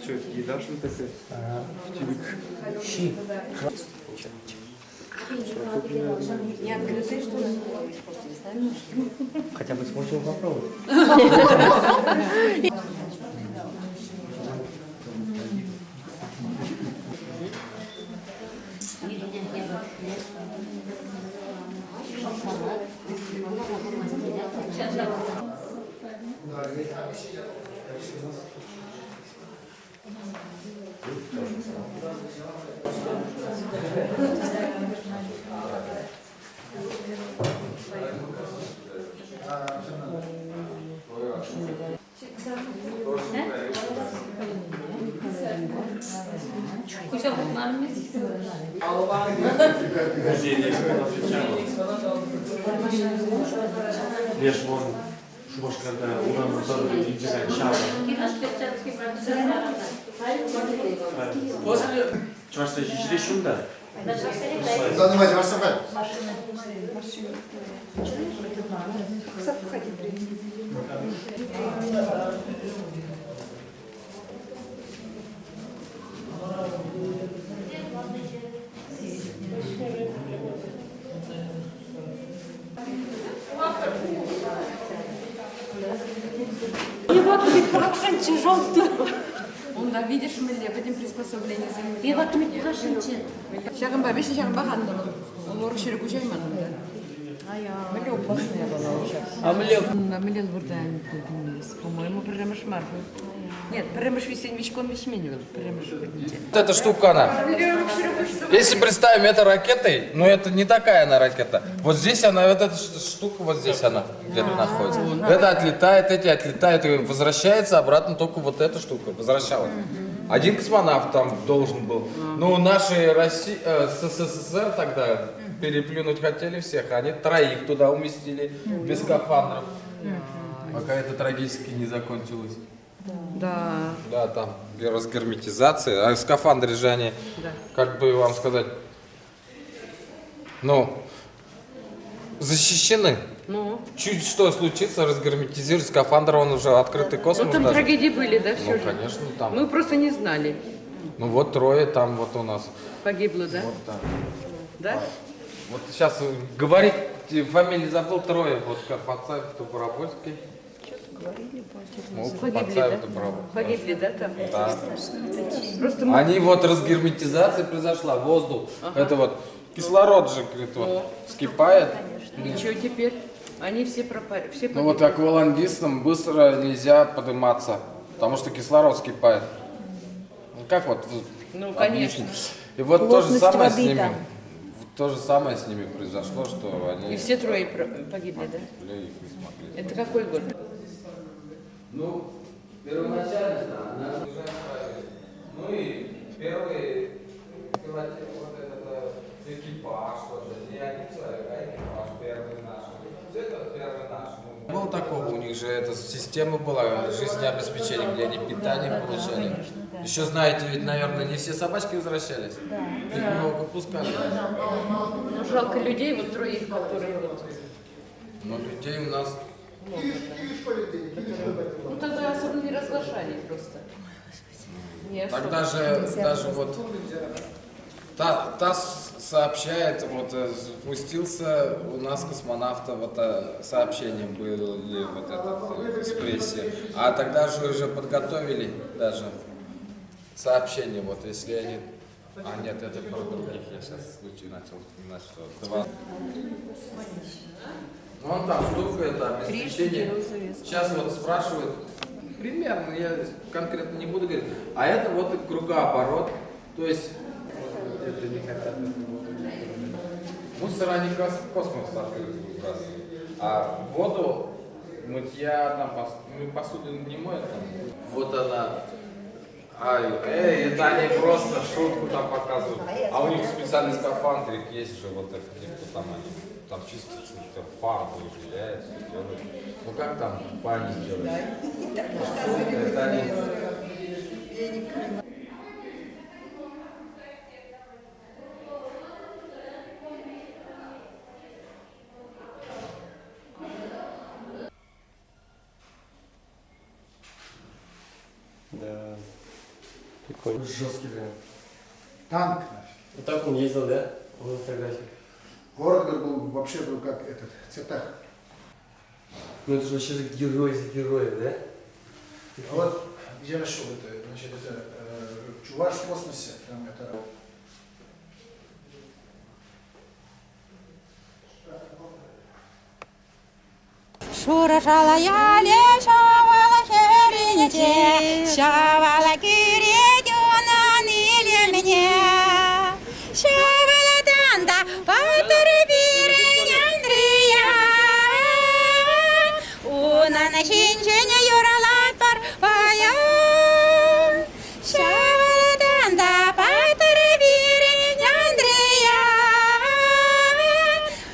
Что, еда что такое? Щи. Не открытые, что ли? Хотя бы сможем попробовать. Леш, вон, шубашкада, уран моторы, иджиган, шаба. Чувашса жижире шунда? Занимайте ваш сафай. Onda видишь, мы лепим приспособление за Bir bakın bir kaşıncı. Şakın babi, şakın bakandım. Onu şöyle kucaymadım da. Были опасные была уже. А млек? Млел бурдами поднимались. По-моему, перемыш марку. Нет, перемыш висень вичкон висьменил. Перемыш подните. Вот эта штука, она. Если представим это ракетой, но это не такая она ракета. Вот здесь она, вот эта штука, вот здесь она где-то находится. Это отлетает, эти отлетают и возвращается обратно только вот эта штука. Возвращалась. Один космонавт там должен был. Ну, наши СССР тогда переплюнуть хотели всех. Они троих туда уместили без скафандров. Пока это трагически не закончилось. Да. Да, там разгерметизация. А скафандры же они, Да. как бы вам сказать, ну, защищены. Ну, Чуть что случится, разгерметизирует скафандр, он уже открытый космос. ну там даже. трагедии были, да, все Ну, же? конечно, там. Мы просто не знали. Ну вот трое там вот у нас. Погибло, да? Вот так. Да? Вот сейчас говорить фамилии забыл, трое. Вот Карпацаев, Добровольский. Погибли, Карпацаев, да? Добровольский. Погибли, да, там? Да. Просто мы... Они вот разгерметизация произошла, воздух. Это вот кислород же, говорит, вот, вскипает. И что теперь? Они все пропали, все Ну погибли. вот аквалангистам быстро нельзя подниматься, потому что кислород вскипает. Ну как вот? Ну, объяснить? конечно. И вот то же Плотность самое с воды ними. там. То же самое с ними произошло, что они И все трое погибли, да? их не смогли. Это какой год? Ну, первоначально, да, надо бежать правильно. Ну и первый пилотер, вот этот экипаж, тоже не один человек, а экипаж первый наш. Это первый наш. Было такого, у них же эта система была жизнеобеспечения, где они питание получали. Еще знаете, ведь, наверное, не все собачки возвращались. Их много пускали. Ну, жалко людей, вот троих, которые вот... Но людей у нас... Ну, тогда особо не разглашали просто. Не особо. Тогда же даже вот ТАСС сообщает, вот спустился у нас космонавта, вот сообщение было вот это из прессы, а тогда же уже подготовили даже сообщение, вот если они, а нет, это про других, я сейчас случай начал вспоминать, что два. Вон там штука, это обеспечение. Сейчас вот спрашивают, примерно, я конкретно не буду говорить, а это вот кругооборот, то есть это не хотят. Мусор они в космос открытый выбрасывают, а воду мытья, там, посуду не моют, там. Вот она, Это они просто шутку там показывают. А у них специальный скафандрик есть же, вот это, типа, там они, там чистятся, фарбу изжигают, все делают. Ну как там пани сделать? Это они... Да. Прикольно. Жесткий прям. Танк. Вот так он ездил, да? Он на фотографии. Город был вообще был как этот, в цветах. Ну это же вообще же герой из героев, да? А вот я нашел это, значит, это чуваш в космосе, там это... Шура шала яле шавала херинете, шавала киридюна ниле мне, шавала данда патуры биреняндрия, уна на шинчене юралат пар паян, шавала данда патуры биреняндрия,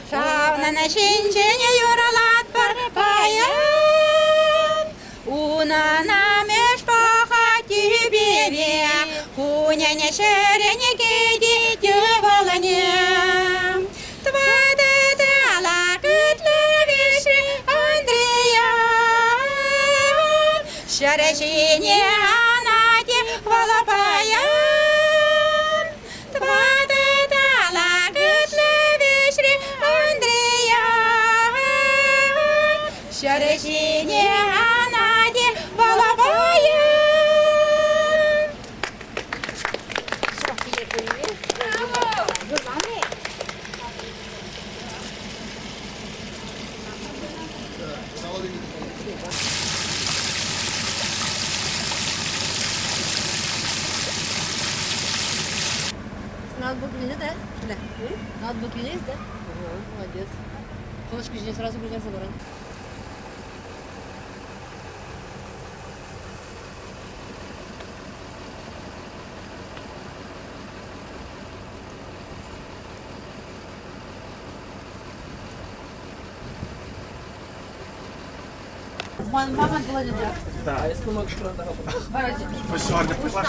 шавна на шинчене юралат пар паян, уна на мешпахати бере, куня не шерене кеди дювалане. Твада дала кытловиши Андрея, шерешине анати хвалапаян. Твада дала кытловиши Андрея, шерешине анати хвалапаян. Ноутбук есть, да? Да. Ноутбук есть, да? Молодец. Флешку здесь сразу будем забрать. Мама была не да? Да. А если мы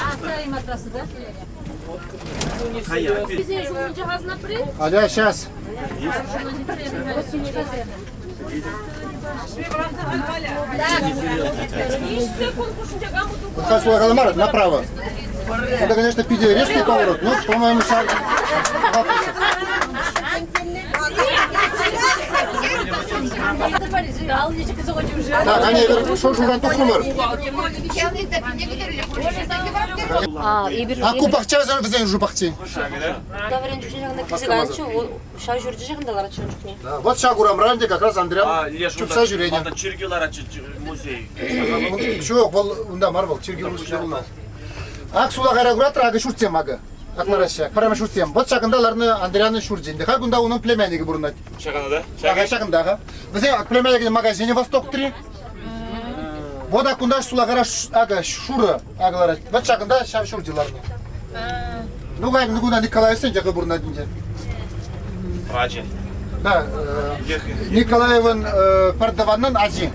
оставим матрасы, да? Аля, сейчас. Хасуа Галамар, направо. Это, конечно, резкий поворот, но, по-моему, шаг. Так, они что журнал тухнумар. Аку бақча бізден жубақчы. Вот шаг урамранде как раз Андреа чупса жүрение. музей. Жоқ, бұл унда бар бұл, Чергил музей. Ак сула қарагуратыр, ағы шуртсем ағы. Акларашак, прямо шуртсем. Вот шагындаларны Андреаны шуртсен. Как унда оның племяннигі бұрынат. Шаганда? Ага, шагындағы. Бізде племяннигі магазине Восток 3. Вот акунда сула қара ағы шуры ағылары. Вот шагында шурдиларны. Ну, как нигуда Николай сен жағы бұрынатінде. Аджи. Да, Николаевын Пардаванның Аджи.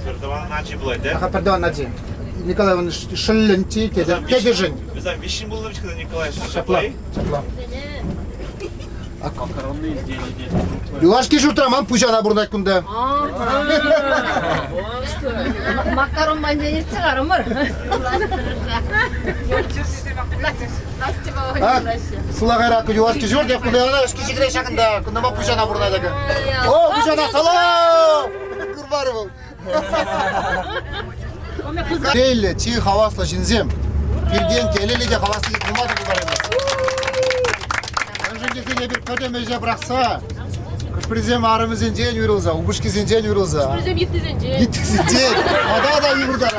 Пардаван Аджи былай, да? Ага, Пардаван Аджи. Николаевын Шылленти, Кедежин. Bizden Вишин был Николай Николаевич. Шапла. Макаронные изделия. Юлашки жутраман пужана бурнат кунда. Макарон манденец çıkarım var. Сулагайрак юлашки жур деп кунда ана кичигире шагында кунда ма пужана бурнат ага. О, пужана салам. Курбаров. Келли, чи хавасла жинзем. Бирден келелеге хаваслы кылмады бар эмес. Önce bir kademece bıraksa, kışprizem ağrımızın ceğen yürülse, ubuşkizin ceğen yürülse. Bizim gitti zenci. Gittiksin ceğen, ada da yürüdüler.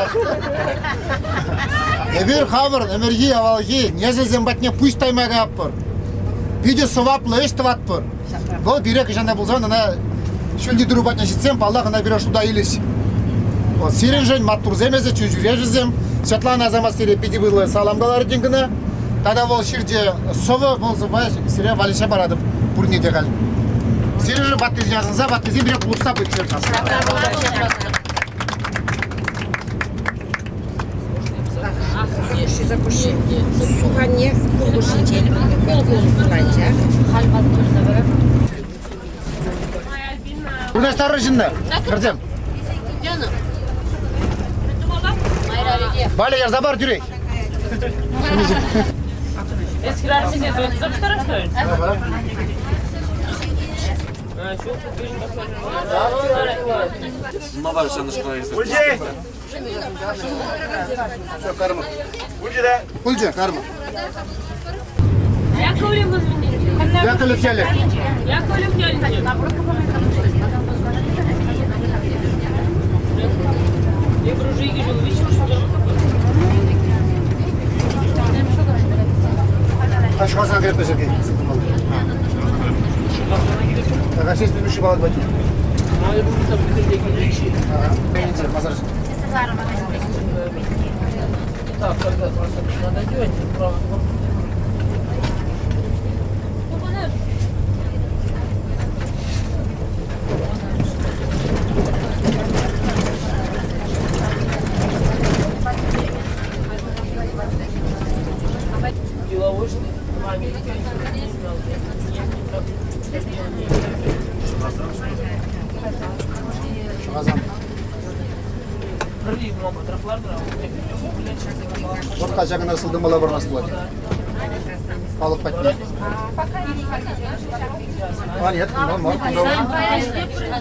Bir hamur, emergi avalgi, nezezem batne püş taymaga yapır. Video sıvaplı, eş tıvatpır. Bu direk işende bulsan, ana şöyle duru batne şitsem, Allah'ına bir aşuda iyileş. Sirinjen, mattur zemeze, çözürejizem, Светлана Замасире педибылы саламгалар денгіні. Тада ол шерде совы болсы бай, сире валиша барады бурнеде қал. Сире же баттыз жазыңыза, баттызы бірек ұлыста бұйтшер қасы. Сухане, кургушитель, колгуланча. Курдаштары жынды, кірдем. Бали, я забар жүрей. Eskiler bize söyledi, bir taraf söyle. Пульче, карма. Я колем Я колесели. Я колем Я дружи и жил, видишь, что Ашқасан керіп бәсеке. Қашес білмеші балады бәтін. Бәйінсе, мазар үшін. деловой, что Шағазан. Ортқа жағын асылды мала бір насыл болады. Балық бәтіне. Нет, кунан бар,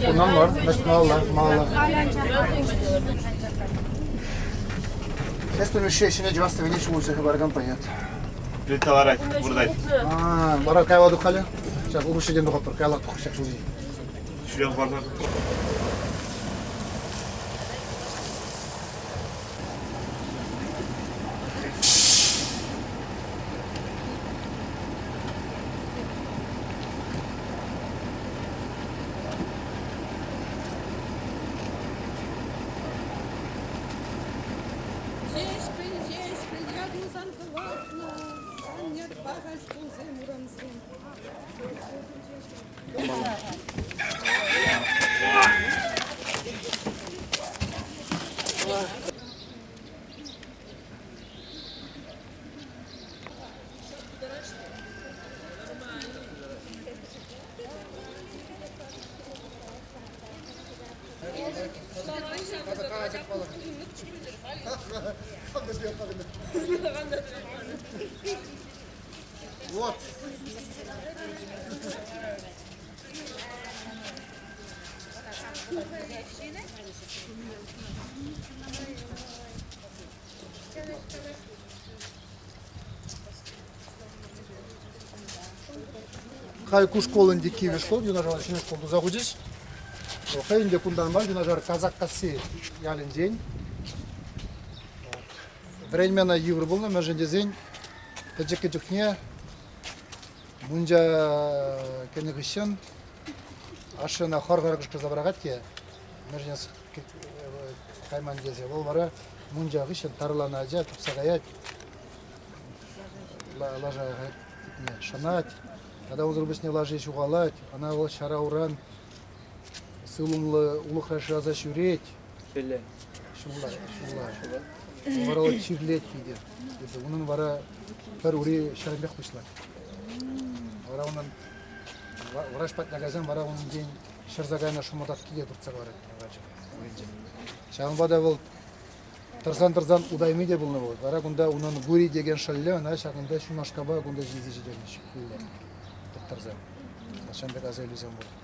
кунан бар, значит, мала. Сейчас еще жібасты вене шумылшығы барған понятно. Плиталар buradaydı. Бара кайладық қалі. Сейчас ұлышы ден дұғап тұр, кайлақ тұқ шақ жылжи. Şuraya bardak. Вот. Хайку школынде киви школ, дюнажар шine школду загудиш. Хайынде кундан бар, дюнажар казак касси ялин день. Временно евро был, но же день. Таджики дюкне. Мунджа кенегишен. Ашена харгаргышка забрагатте. Межнес кайман дезе. Ол бара мунджа гишен тарлана ажа тупсагаят. Лажа шанать. Когда он зрубись не ложись уголать, она вот шара уран, сылумлы улух раша шуреть. Шула. Вара вот чирлеть видит. Унын вара пер ури шарбех пошла. Вара унын враж пат нагазан вара унын день шарзагайна шуматат киде турца вара. Шан бада был тарзан удайми де был на вот. Вара гунда унын гури деген шалле, на шагында шумашкаба гунда жизи жидернич. Тарзан. Шанда газель үзем болды.